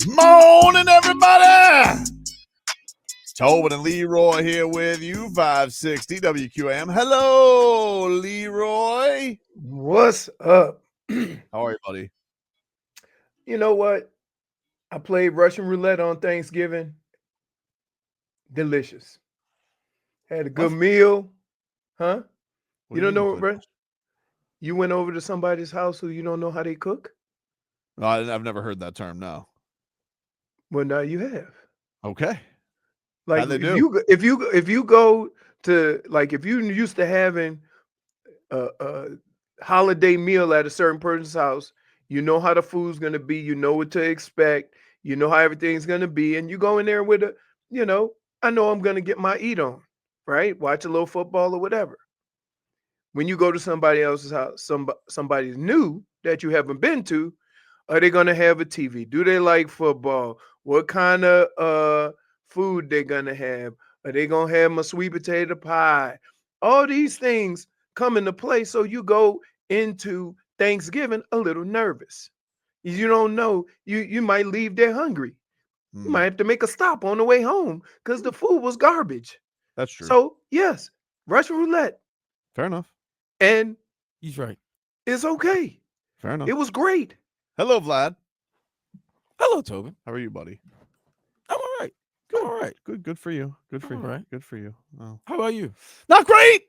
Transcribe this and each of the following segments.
Morning, everybody! Tobin and Leroy here with you, 560 WQAM. Hello, Leroy. What's up? How are you, buddy? You know what? I played Russian roulette on Thanksgiving. Delicious. Had a good What? meal. Huh? What You do don't mean know you what, played bro? You went over to somebody's house who you don't know how they cook? No, I've never heard that term, no. Well, now you have. Okay. Like How'd they if do? you go to like if you used to having a holiday meal at a certain person's house, you know how the food's gonna be, you know what to expect, you know how everything's gonna be, and you go in there with I know I'm gonna get my eat on, right? Watch a little football or whatever. When you go to somebody else's house, somebody's new that you haven't been to, are they gonna have a TV? Do they like football? What kind of food they're gonna have? Are they gonna have my sweet potato pie? All these things come into play. So you go into Thanksgiving a little nervous. You don't know. You might leave there hungry. You might have to make a stop on the way home because the food was garbage. That's true. So yes, Russian roulette. Fair enough. And He's right. it's okay. Fair enough. It was great. Hello, Vlad. Hello, Tobin. How are you, buddy? I'm all right. Good. All right. Good for you. Good for I'm you. all right. Good for you. Oh. How about you? Not great.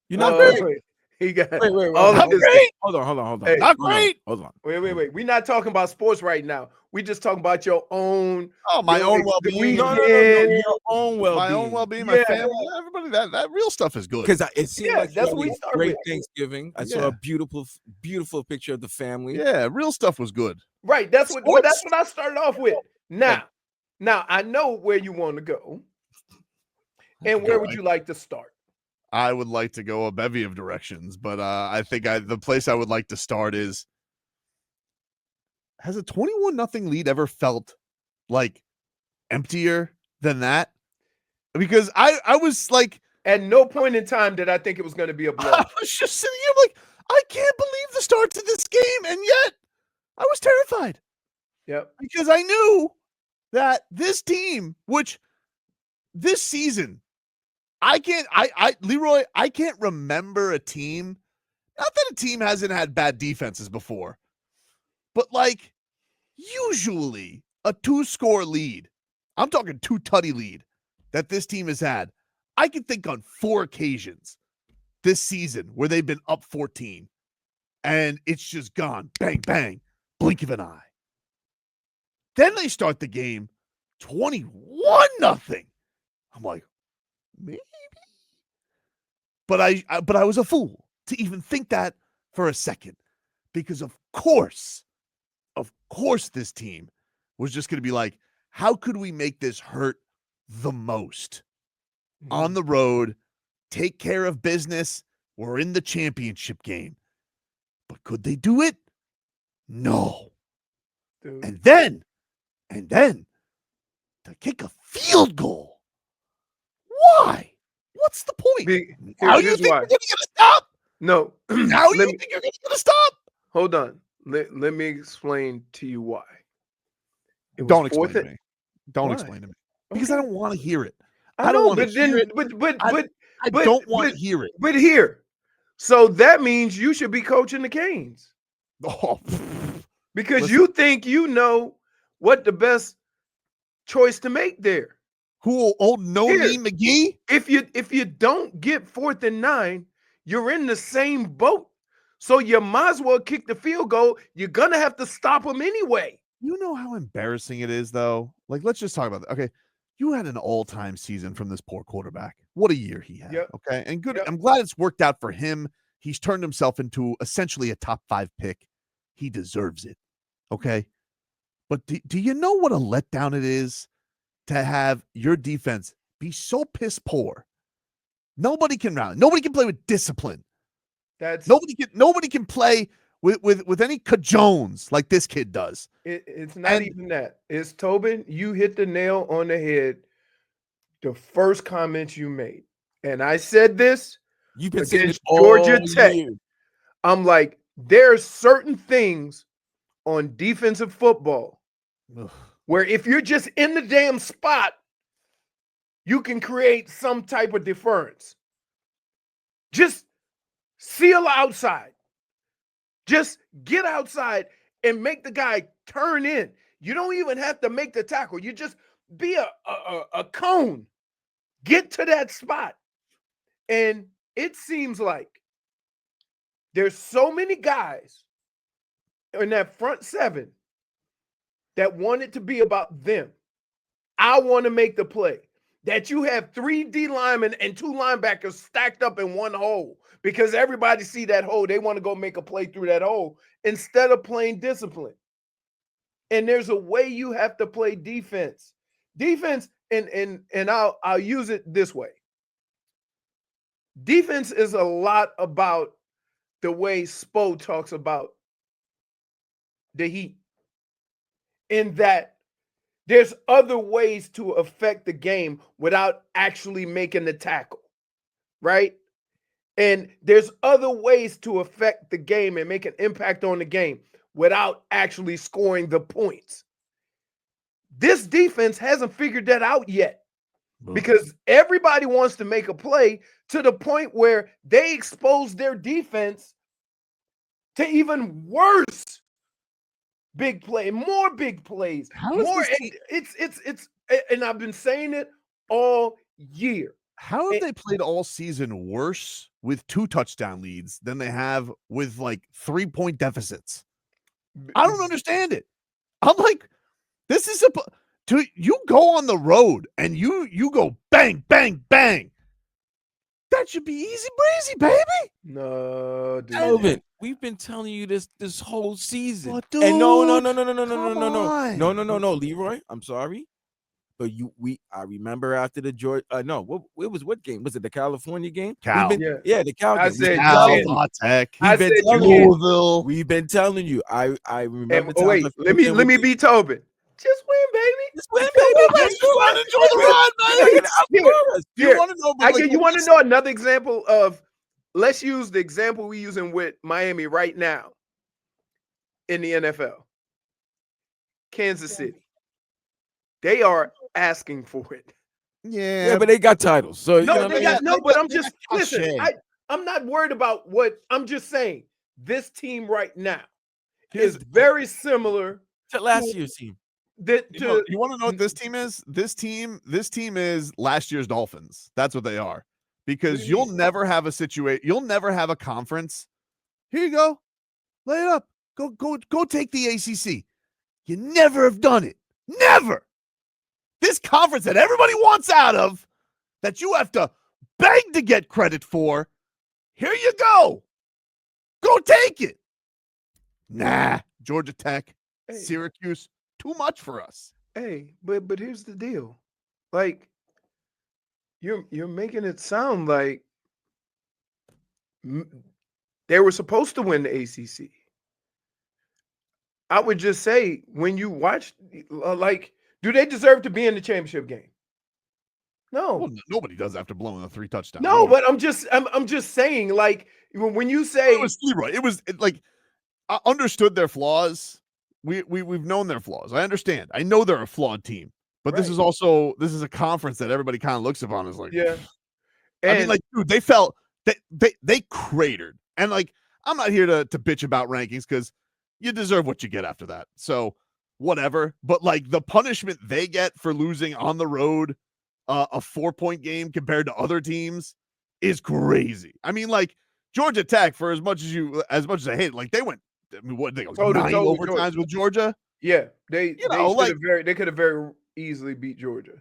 You're not Oh, great. wait. He got Wait. all Not of this. great. Hold on. Hey, Not great. Hold on. Wait. We're not talking about sports right now. We just talking about your own. Oh, my your own ex- well-being. the No. weekend. Your own well-being. My own well-being, my Yeah. family, everybody. That real stuff is good. Because it seemed Yeah, like that's you what had we a start great with. Thanksgiving. I Yeah. saw a beautiful picture of the family. Yeah, real stuff was good. Right. That's what I started off with. Now I know where you want to go. And where would you like to start? I would like to go a bevy of directions, but I think the place I would like to start is, has a 21-0 lead ever felt like emptier than that? Because I was like, At no point in time did I think it was going to be a blow. I was just sitting here like, I can't believe the start to this game, and yet I was terrified. Yep. Because I knew that this team, which this season, Leroy, I can't remember a team. Not that a team hasn't had bad defenses before, but like usually a 2-score lead, I'm talking 2-tutty lead that this team has had. I can think on 4 occasions this season where they've been up 14 and it's just gone bang, bang, blink of an eye. Then they start the game 21-0. I'm like, maybe. But I was a fool to even think that for a second, because of course this team was just going to be like, how could we make this hurt the most? On the road, take care of business. We're in the championship game. But could they do it? No. Dude. And then to kick a field goal. Why? What's the point? Now you Here's think why. you're going to stop? No. Now you think you're going to stop? Hold on. Let me explain to you why. Don't explain to me. Don't Why? explain to me. Because I don't want to hear it. I don't know, want to hear it. I don't want to hear it. But here, so that means you should be coaching the Canes. Oh, because listen. you think you know what the best choice to make there. Who old no-knee McGee? If you don't get 4th and 9, you're in the same boat. So you might as well kick the field goal. You're gonna have to stop them anyway. You know how embarrassing it is, though? Like, let's just talk about that. Okay. You had an all-time season from this poor quarterback. What a year he had. Yep. Okay. And good. Yep. I'm glad it's worked out for him. He's turned himself into essentially a top 5 pick. He deserves it. Okay. But do you know what a letdown it is to have your defense be so piss poor? Nobody can rally. Nobody can play with discipline. Nobody can play with any cajones like this kid does. It's not even that. It's Tobin. You hit the nail on the head. The first comments you made, and I said this. You've been saying against this Georgia all Tech. year. I'm like, there's certain things on defensive football Ugh. where if you're just in the damn spot, you can create some type of deference. Just seal outside. Just get outside and make the guy turn in. You don't even have to make the tackle. You just be a cone. Get to that spot. And it seems like there's so many guys in that front seven that want it to be about them. I want to make the play. That you have 3 D linemen and 2 linebackers stacked up in one hole because everybody see that hole. They want to go make a play through that hole instead of playing discipline. And there's a way you have to play defense. Defense, and I'll use it this way. Defense is a lot about the way Spo talks about the Heat. In that there's other ways to affect the game without actually making the tackle, right? And there's other ways to affect the game and make an impact on the game without actually scoring the points. This defense hasn't figured that out yet because everybody wants to make a play to the point where they expose their defense to even worse big play, more big plays, How is more. this team- It's and I've been saying it all year. How have they played all season worse with 2 touchdown leads than they have with like 3-point deficits? I don't understand it. I'm like, this is you go on the road and you go bang, bang, bang. That should be easy breezy, baby. No, dude. Tobin, we've been telling you this whole season. But And no, dude, Leroy, I'm sorry. But I remember after the Georgia, what game? Was it the California game? Cal. The Cal I game. said Cal, can't. hot tech. I been said you telling can't. Louisville. We've been telling you. I remember. And, wait, let me be Tobin. Just win, baby. Just win, baby. Just run, enjoy the ride, baby. Here, want to know? But you want to know another example of? Let's use the example we're using with Miami right now in the NFL. Kansas City. They are asking for it. Yeah, but they got titles. So No, you know, but I'm just got listen. cachet. I'm not worried about what I'm just saying. This team right now Here's is very similar to last year's team. you want to know what this team is? This team is last year's Dolphins. That's what they are. Because you'll never have a situation. You'll never have a conference. Here you go. Lay it up. Go take the ACC. You never have done it. Never. This conference that everybody wants out of, that you have to beg to get credit for. Here you go. Go take it. Nah, Georgia Tech, Syracuse, too much for us. Hey, but here's the deal. Like, you're making it sound like they were supposed to win the ACC. I would just say, when you watch, like, do they deserve to be in the championship game? No. Well, nobody does after blowing a 3 touchdown. No, but I'm just saying, like, when you say it was Leroy, like, I understood their flaws. We've known their flaws. I understand. I know they're a flawed team, but this is a conference that everybody kind of looks upon as like, yeah. I mean, like, dude, they felt they cratered, and like, I'm not here to bitch about rankings because you deserve what you get after that. So whatever. But like, the punishment they get for losing on the road, a 4-point game compared to other teams is crazy. I mean, like, Georgia Tech, for as much as I hate, like, they went. I mean, what they go 9 overtimes with Georgia? Yeah, they could have very easily beat Georgia.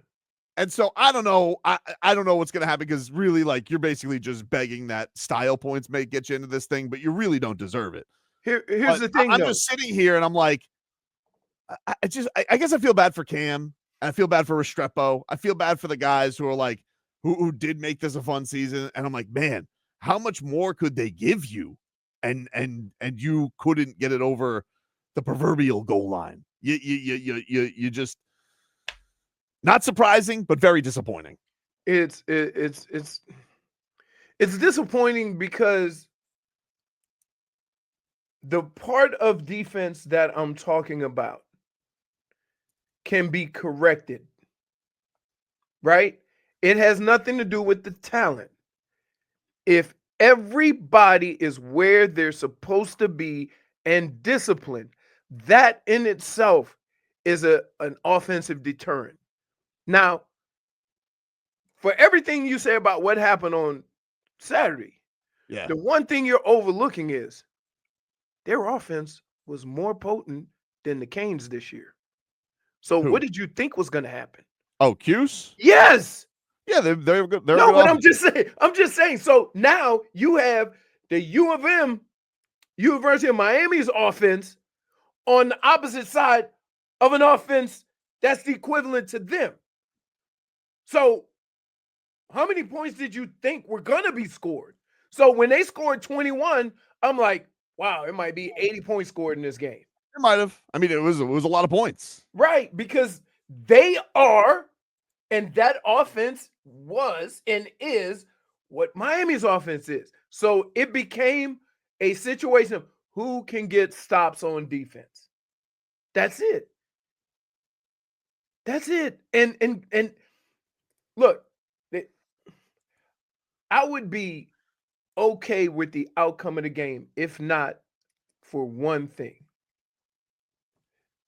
And so I don't know. I don't know what's going to happen because really, like, you're basically just begging that style points may get you into this thing, but you really don't deserve it. Here's the thing, I'm just sitting here and I'm like, I guess I feel bad for Cam. And I feel bad for Restrepo. I feel bad for the guys who are like, who did make this a fun season. And I'm like, man, how much more could they give you? And you couldn't get it over the proverbial goal line. You just, not surprising, but very disappointing. It's disappointing because the part of defense that I'm talking about can be corrected, right? It has nothing to do with the talent. If everybody is where they're supposed to be and disciplined, that in itself is an offensive deterrent. Now, for everything you say about what happened on Saturday, Yeah. the one thing you're overlooking is their offense was more potent than the Canes this year. So Who? what did you think was going to happen? Oh, Cuse? Yes. Yeah, they're good. They're No, good but offense. I'm just saying. So now you have the U of M, University of Miami's offense on the opposite side of an offense that's the equivalent to them. So how many points did you think were going to be scored? So when they scored 21, I'm like, wow, it might be 80 points scored in this game. It might have. I mean, it was a lot of points. Right, because they are, and that offense was and is what Miami's offense is. So it became a situation of who can get stops on defense. That's it. That's it. And look, I would be okay with the outcome of the game if not for one thing.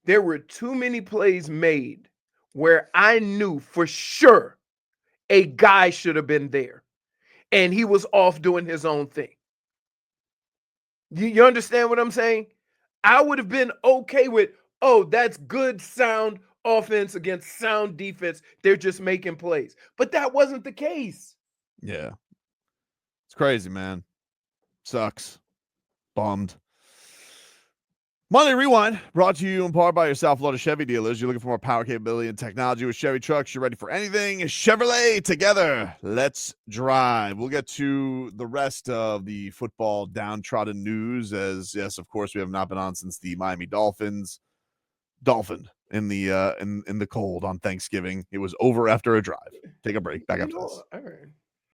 There were too many plays made where I knew for sure a guy should have been there and he was off doing his own thing. You understand what I'm saying? I would have been okay with, oh, that's good, sound offense against sound defense. They're just making plays. But that wasn't the case. Yeah. It's crazy, man. Sucks. Bummed. Monday Rewind brought to you in part by your South Florida Chevy dealers. You're looking for more power, capability, and technology with Chevy trucks. You're ready for anything. Chevrolet, together. Let's drive. We'll get to the rest of the football downtrodden news as, yes, of course, we have not been on since the Miami Dolphins dolphined in the cold on Thanksgiving. It was over after a drive. Take a break. Back after this. All right.